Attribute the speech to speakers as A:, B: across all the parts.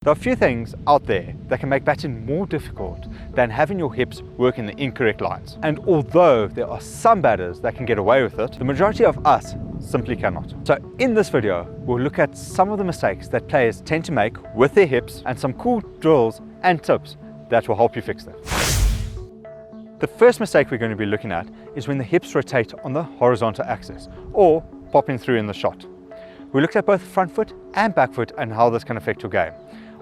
A: There are a few things out there that can make batting more difficult than having your hips work in the incorrect lines. And although there are some batters that can get away with it, the majority of us simply cannot. So in this video, we'll look at some of the mistakes that players tend to make with their hips and some cool drills and tips that will help you fix that. The first mistake we're going to be looking at is when the hips rotate on the horizontal axis or popping through in the shot. We looked at both front foot and back foot and how this can affect your game.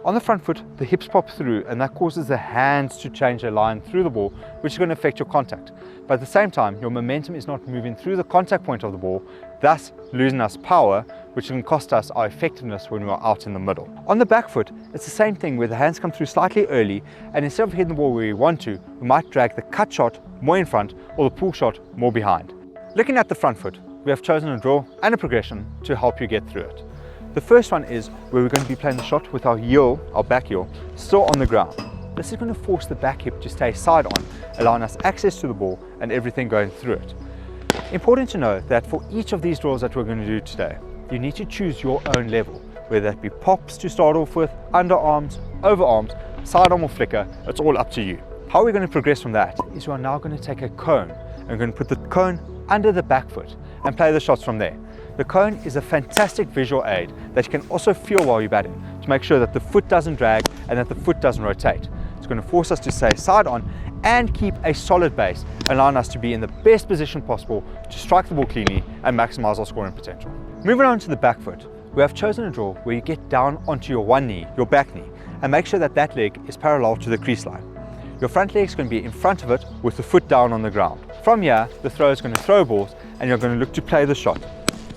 A: On the front foot, the hips pop through and that causes the hands to change their line through the ball, which is going to affect your contact. But at the same time, your momentum is not moving through the contact point of the ball, thus losing us power, which can cost us our effectiveness when we are out in the middle. On the back foot, it's the same thing where the hands come through slightly early, and instead of hitting the ball where we want to, we might drag the cut shot more in front or the pull shot more behind. Looking at the front foot, we have chosen a drill and a progression to help you get through it. The first one is where we're going to be playing the shot with our heel, our back heel, still on the ground. This is going to force the back hip to stay side on, allowing us access to the ball and everything going through it. Important to know that for each of these drills that we're going to do today, you need to choose your own level, whether that be pops to start off with, underarms, overarms, sidearm or flicker, it's all up to you. How we're going to progress from that is we are now going to take a cone and we're going to put the cone under the back foot and play the shots from there. The cone is a fantastic visual aid that you can also feel while you're batting to make sure that the foot doesn't drag and that the foot doesn't rotate. It's going to force us to stay side on and keep a solid base, allowing us to be in the best position possible to strike the ball cleanly and maximize our scoring potential. Moving on to the back foot, we have chosen a drill where you get down onto your one knee, your back knee, and make sure that that leg is parallel to the crease line. Your front leg is going to be in front of it with the foot down on the ground. From here, the thrower is going to throw balls and you're going to look to play the shot.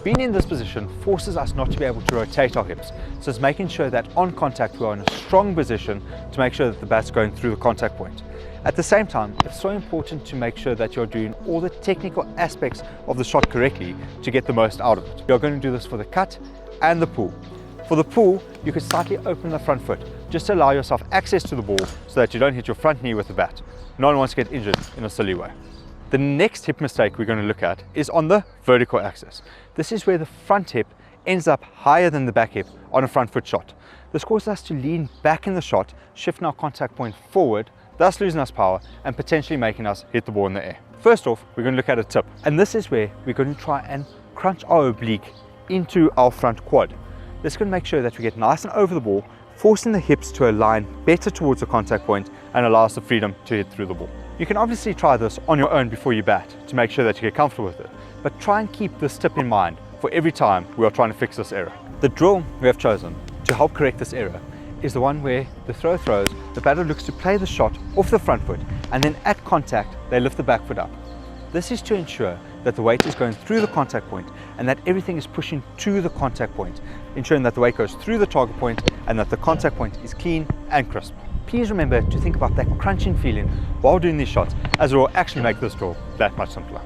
A: Being in this position forces us not to be able to rotate our hips, so it's making sure that on contact we are in a strong position to make sure that the bat's going through the contact point. At the same time, it's so important to make sure that you're doing all the technical aspects of the shot correctly to get the most out of it. You're going to do this for the cut and the pull. For the pull, you could slightly open the front foot, just to allow yourself access to the ball so that you don't hit your front knee with the bat. No one wants to get injured in a silly way. The next hip mistake we're going to look at is on the vertical axis. This is where the front hip ends up higher than the back hip on a front foot shot. This causes us to lean back in the shot, shifting our contact point forward, thus losing us power and potentially making us hit the ball in the air. First off, we're going to look at a tip, and this is where we're going to try and crunch our oblique into our front quad. This is going to make sure that we get nice and over the ball, forcing the hips to align better towards the contact point and allow us the freedom to hit through the ball. You can obviously try this on your own before you bat to make sure that you get comfortable with it, but try and keep this tip in mind for every time we are trying to fix this error. The drill we have chosen to help correct this error is the one where the thrower throws, the batter looks to play the shot off the front foot, and then at contact they lift the back foot up. This is to ensure that the weight is going through the contact point and that everything is pushing to the contact point, ensuring that the weight goes through the target point and that the contact point is clean and crisp. Please remember to think about that crunching feeling while doing these shots, as it will actually make this drill that much simpler.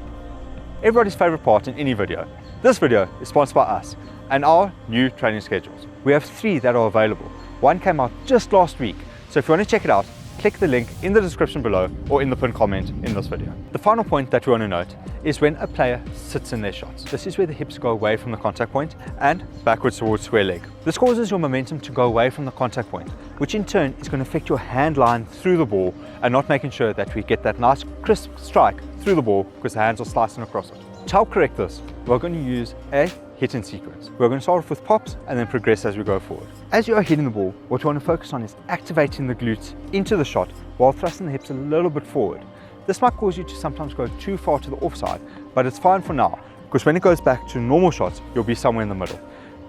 A: Everybody's favorite part in any video. This video is sponsored by us and our new training schedules. We have 3 that are available. One came out just last week, so if you want to check it out, click the link in the description below or in the pinned comment in this video. The final point that we want to note is when a player sits in their shots. This is where the hips go away from the contact point and backwards towards square leg. This causes your momentum to go away from the contact point, which in turn is going to affect your hand line through the ball and not making sure that we get that nice crisp strike through the ball because the hands are slicing across it. To help correct this, we're going to use a hitting sequence. We're going to start off with pops and then progress as we go forward. As you are hitting the ball, what you want to focus on is activating the glutes into the shot while thrusting the hips a little bit forward. This might cause you to sometimes go too far to the offside, but it's fine for now because when it goes back to normal shots, you'll be somewhere in the middle.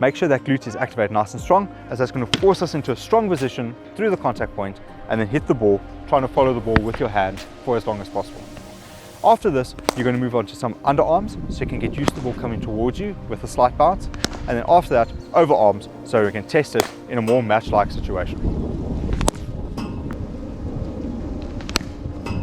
A: Make sure that glute is activated nice and strong, as that's going to force us into a strong position through the contact point and then hit the ball, trying to follow the ball with your hands for as long as possible. After this, you're going to move on to some underarms so you can get used to the ball coming towards you with a slight bounce, and then after that, overarms so we can test it in a more match-like situation.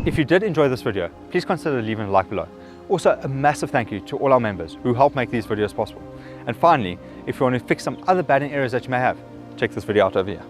A: If you did enjoy this video, please consider leaving a like below. Also, a massive thank you to all our members who help make these videos possible. And finally, if you want to fix some other batting errors that you may have, check this video out over here.